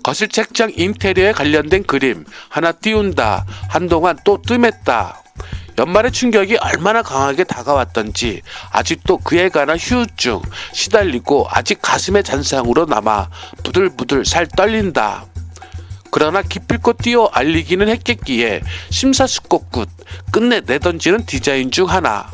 거실 책장 인테리어에 관련된 그림 하나 띄운다. 한동안 또 뜸했다. 연말의 충격이 얼마나 강하게 다가왔던지 아직도 그에 관한 후유증 시달리고 아직 가슴의 잔상으로 남아 부들부들 살 떨린다. 그러나 기필코 띄워 알리기는 했겠기에 심사숙고굿 끝내 내던지는 디자인 중 하나.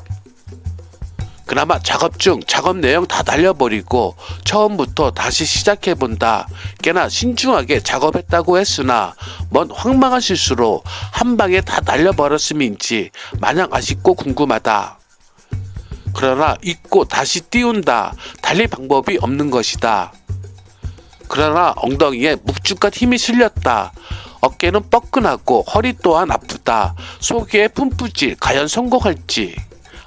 그나마 작업 중 작업 내용 다 날려버리고 처음부터 다시 시작해본다. 꽤나 신중하게 작업했다고 했으나 뭔 황망한 실수로 한 방에 다 날려버렸음인지 마냥 아쉽고 궁금하다. 그러나 잊고 다시 띄운다. 달리 방법이 없는 것이다. 그러나 엉덩이에 묵직한 힘이 실렸다. 어깨는 뻐근하고 허리 또한 아프다. 속에 품뿌질 과연 성공할지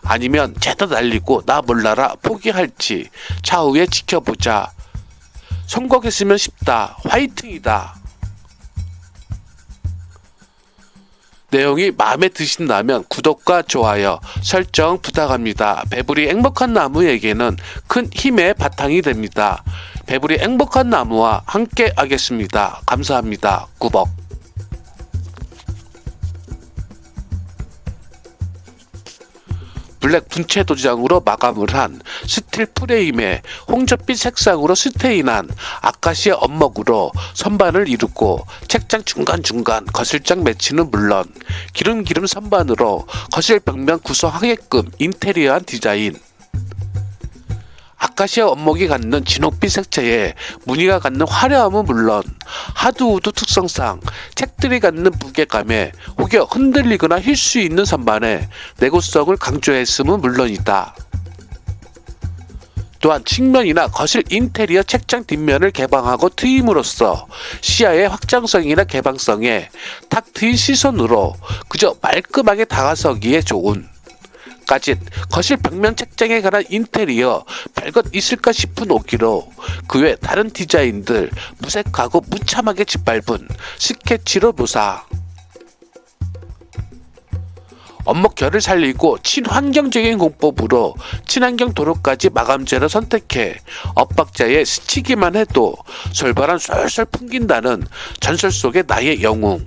아니면 죄다 날리고 나 몰라라 포기할지 차후에 지켜보자. 성공했으면 쉽다. 화이팅이다. 내용이 마음에 드신다면 구독과 좋아요, 설정 부탁합니다. 배불리 행복한 나무에게는 큰 힘의 바탕이 됩니다. 배불리 행복한 나무와 함께 하겠습니다. 감사합니다. 꾸벅. 블랙 분체 도장으로 마감을 한 스틸 프레임에 홍접빛 색상으로 스테인한 아카시아 언목으로 선반을 이루고 책장 중간중간 거실장 매치는 물론 기름 선반으로 거실 벽면 구성하게끔 인테리어한 디자인. 아카시아 원목이 갖는 진홍빛 색채에 무늬가 갖는 화려함은 물론 하드우드 특성상 책들이 갖는 무게감에 혹여 흔들리거나 휠 수 있는 선반에 내구성을 강조했음은 물론이다. 또한 측면이나 거실 인테리어 책장 뒷면을 개방하고 트임으로써 시야의 확장성이나 개방성에 탁 트인 시선으로 그저 말끔하게 다가서기에 좋은 까짓 거실 벽면 책장에 관한 인테리어 별것 있을까 싶은 오기로 그 외 다른 디자인들 무색하고 무참하게 짓밟은 스케치로 묘사. 원목 결을 살리고 친환경적인 공법으로 친환경 도로까지 마감재를 선택해 엇박자에 스치기만 해도 솔바람 솔솔 풍긴다는 전설 속의 나의 영웅.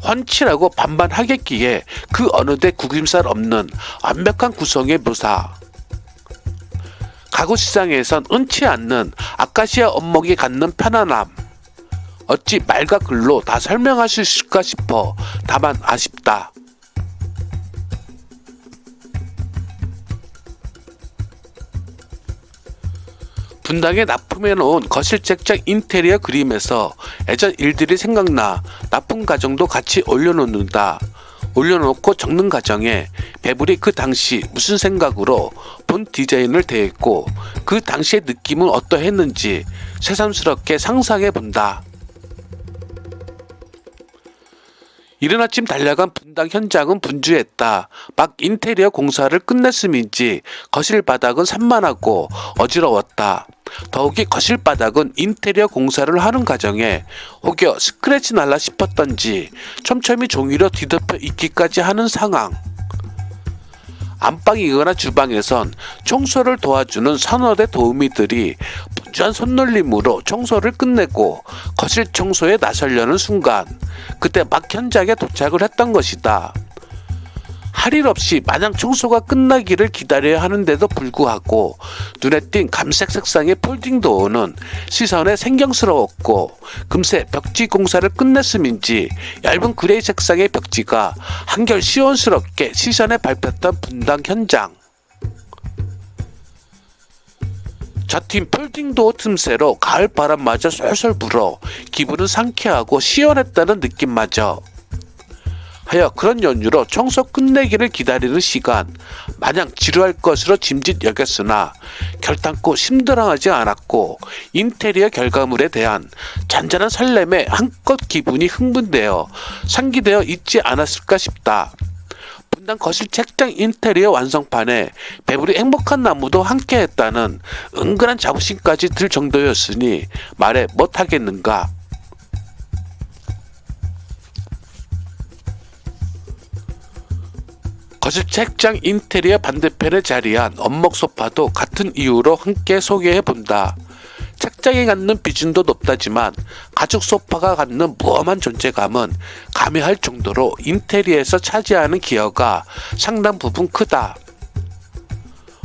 훤칠하고 반반하겠기에 그 어느데 구김살 없는 완벽한 구성의 묘사. 가구 시장에선 은치 않는 아카시아 원목이 갖는 편안함. 어찌 말과 글로 다 설명할 수 있을까 싶어 다만 아쉽다. 분당에 납품해놓은 거실 책장 인테리어 그림에서 예전 일들이 생각나 납품 과정도 같이 올려놓는다. 올려놓고 적는 과정에 배불이 그 당시 무슨 생각으로 본 디자인을 대했고 그 당시의 느낌은 어떠했는지 새삼스럽게 상상해 본다. 이른 아침 달려간 분당 현장은 분주했다. 막 인테리어 공사를 끝냈음인지 거실 바닥은 산만하고 어지러웠다. 더욱이 거실 바닥은 인테리어 공사를 하는 과정에 혹여 스크래치 날라 싶었던지 촘촘히 종이로 뒤덮여 있기까지 하는 상황. 안방이거나 주방에선 청소를 도와주는 서너대 도우미들이 분주한 손놀림으로 청소를 끝내고 거실 청소에 나서려는 순간 그때 막 현장에 도착을 했던 것이다. 할 일 없이 마냥 청소가 끝나기를 기다려야 하는데도 불구하고 눈에 띈 감색 색상의 폴딩 도어는 시선에 생경스러웠고 금세 벽지 공사를 끝냈음인지 얇은 그레이 색상의 벽지가 한결 시원스럽게 시선에 밟혔던 분당 현장. 젖힌 폴딩도어 틈새로 가을 바람마저 솔솔 불어 기분은 상쾌하고 시원했다는 느낌마저. 하여 그런 연유로 청소 끝내기를 기다리는 시간 마냥 지루할 것으로 짐짓 여겼으나 결단코 심드렁하지 않았고 인테리어 결과물에 대한 잔잔한 설렘에 한껏 기분이 흥분되어 상기되어 있지 않았을까 싶다. 분당 거실 책장 인테리어 완성판에 배불리 행복한 나무도 함께했다는 은근한 자부심까지 들 정도였으니 말해 못하겠는가. 거실 책장 인테리어 반대편에 자리한 원목 소파도 같은 이유로 함께 소개해본다. 책장 책장이 갖는 비중도 높다지만 가죽 소파가 갖는 무엄한 존재감은 가미할 정도로 인테리어에서 차지하는 기여가 상당 부분 크다.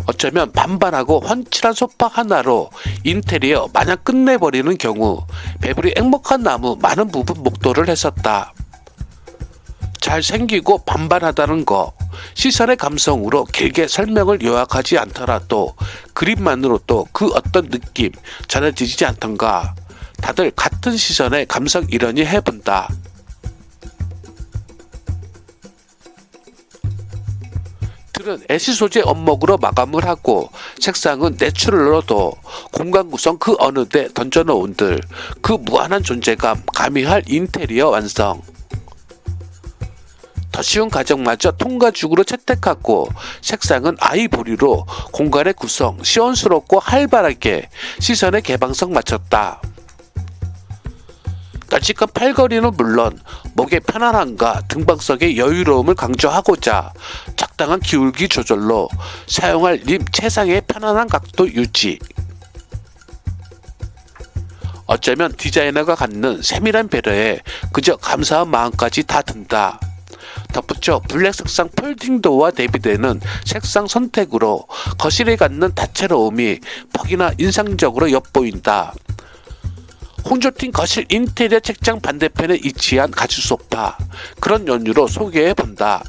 어쩌면 반반하고 훤칠한 소파 하나로 인테리어 마냥 끝내버리는 경우 배불리 행복한 나무 많은 부분 목도를 했었다. 잘생기고 반반하다는 거, 시선의 감성으로 길게 설명을 요약하지 않더라도 그림만으로도 그 어떤 느낌 전해지지 않던가. 다들 같은 시선의 감성 이러니 해본다. 틀은 애시 소재 원목으로 마감을 하고 색상은 내추럴로도 공간 구성 그 어느 데 던져놓은들 그 무한한 존재감 가미할 인테리어 완성. 더 쉬운 가정마저 통가죽으로 채택하고 색상은 아이보리로 공간의 구성 시원스럽고 활발하게 시선의 개방성 맞췄다. 널찍한 팔걸이는 물론 목의 편안함과 등방석의 여유로움을 강조하고자 적당한 기울기 조절로 사용할 림 최상의 편안한 각도 유지. 어쩌면 디자이너가 갖는 세밀한 배려에 그저 감사한 마음까지 다 든다. 덧붙여 블랙 색상 폴딩도어와 대비되는 색상 선택으로 거실에 갖는 다채로움이 퍽이나 인상적으로 엿보인다. 홍조팀 거실 인테리어 책장 반대편에 위치한 가죽 소파, 그런 연유로 소개해본다.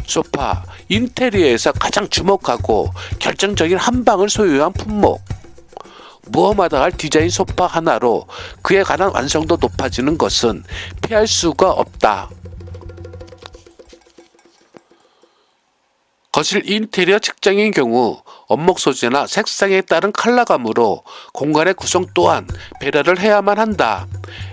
소파, 인테리어에서 가장 주목하고 결정적인 한 방을 소유한 품목. 무엄하다 할 디자인 소파 하나로 그에 관한 완성도 높아지는 것은 피할 수가 없다. 거실 인테리어 책장인 경우 원목 소재나 색상에 따른 컬러감으로 공간의 구성 또한 배려를 해야만 한다.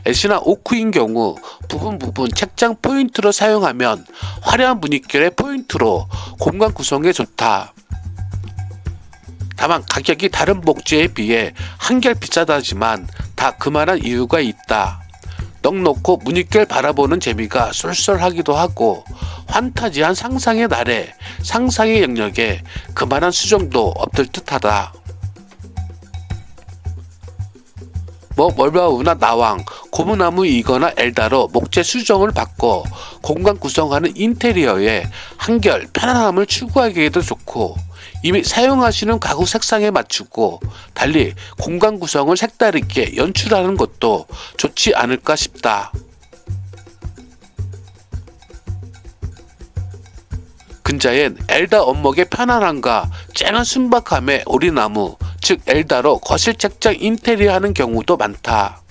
애시나 오크인 경우 부분 책장 포인트로 사용하면 화려한 무늬결의 포인트로 공간 구성에 좋다. 다만 가격이 다른 목재에 비해 한결 비싸다지만 다 그만한 이유가 있다. 넉넉고 무늬결 바라보는 재미가 쏠쏠하기도 하고 환타지한 상상의 날에 상상의 영역에 그만한 수정도 없을 듯하다. 멀바우나 나왕, 고무나무이거나 엘다로 목재 수정을 받고 공간 구성하는 인테리어에 한결 편안함을 추구하기에도 좋고 이미 사용하시는 가구 색상에 맞추고 달리 공간 구성을 색다르게 연출하는 것도 좋지 않을까 싶다. 근자엔 엘다 원목의 편안함과 쨍한 순박함의 오리나무, 즉 엘다로 거실 책장 인테리어 하는 경우도 많다.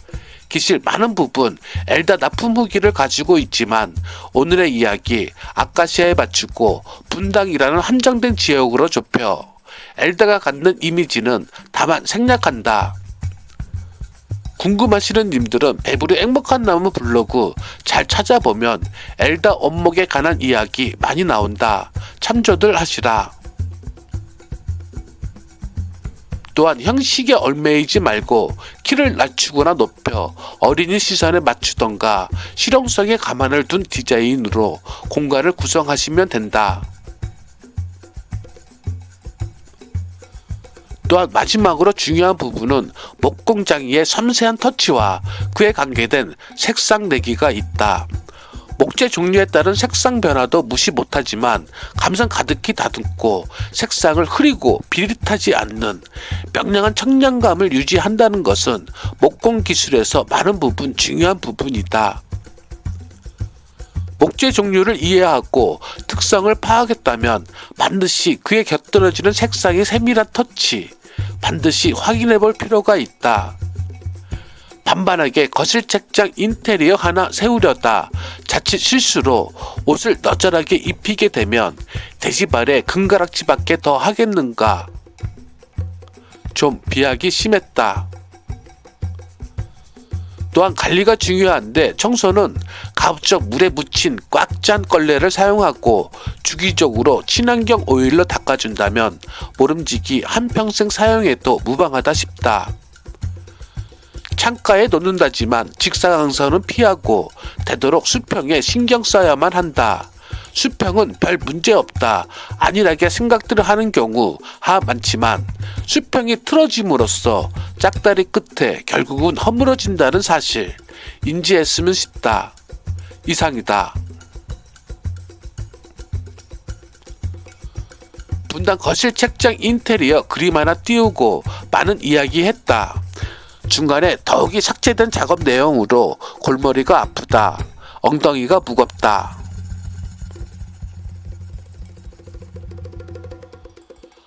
기실 많은 부분 엘다 납품 후기를 가지고 있지만 오늘의 이야기 아카시아에 맞추고 분당이라는 한정된 지역으로 좁혀 엘다가 갖는 이미지는 다만 생략한다. 궁금하시는 님들은 배부리 행복한 나무 블로그 잘 찾아보면 엘다 원목에 관한 이야기 많이 나온다. 참조들 하시라. 또한 형식에 얽매이지 말고 키를 낮추거나 높여 어린이 시선에 맞추던가 실용성에 감안을 둔 디자인으로 공간을 구성하시면 된다. 또한 마지막으로 중요한 부분은 목공장이의 섬세한 터치와 그에 관계된 색상 내기가 있다. 목재 종류에 따른 색상 변화도 무시 못하지만 감성 가득히 다듬고 색상을 흐리고 비릿하지 않는 명랑한 청량감을 유지한다는 것은 목공 기술에서 많은 부분 중요한 부분이다. 목재 종류를 이해하고 특성을 파악했다면 반드시 그에 곁들여지는 색상의 세밀한 터치 반드시 확인해 볼 필요가 있다. 반반하게 거실 책장 인테리어 하나 세우려다 자칫 실수로 옷을 너절하게 입히게 되면 돼지발에 금가락지밖에 더 하겠는가. 좀 비하기 심했다. 또한 관리가 중요한데 청소는 가급적 물에 묻힌 꽉 짠 걸레를 사용하고 주기적으로 친환경 오일로 닦아준다면 모름지기 한평생 사용해도 무방하다 싶다. 창가에 놓는다지만 직사광선은 피하고 되도록 수평에 신경 써야만 한다. 수평은 별 문제 없다. 안일하게 생각들을 하는 경우 많지만 수평이 틀어짐으로써 짝다리 끝에 결국은 허물어진다는 사실 인지했으면 싶다. 이상이다. 분당 거실 책장 인테리어 그림 하나 띄우고 많은 이야기했다. 중간에 더욱이 삭제된 작업 내용으로 골머리가 아프다. 엉덩이가 무겁다.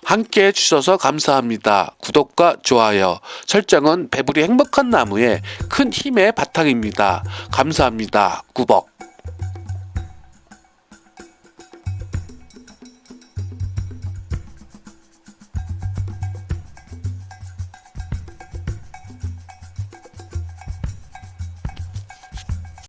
함께 해주셔서 감사합니다. 구독과 좋아요, 설정은 배불리 행복한 나무의 큰 힘의 바탕입니다. 감사합니다. 꾸벅.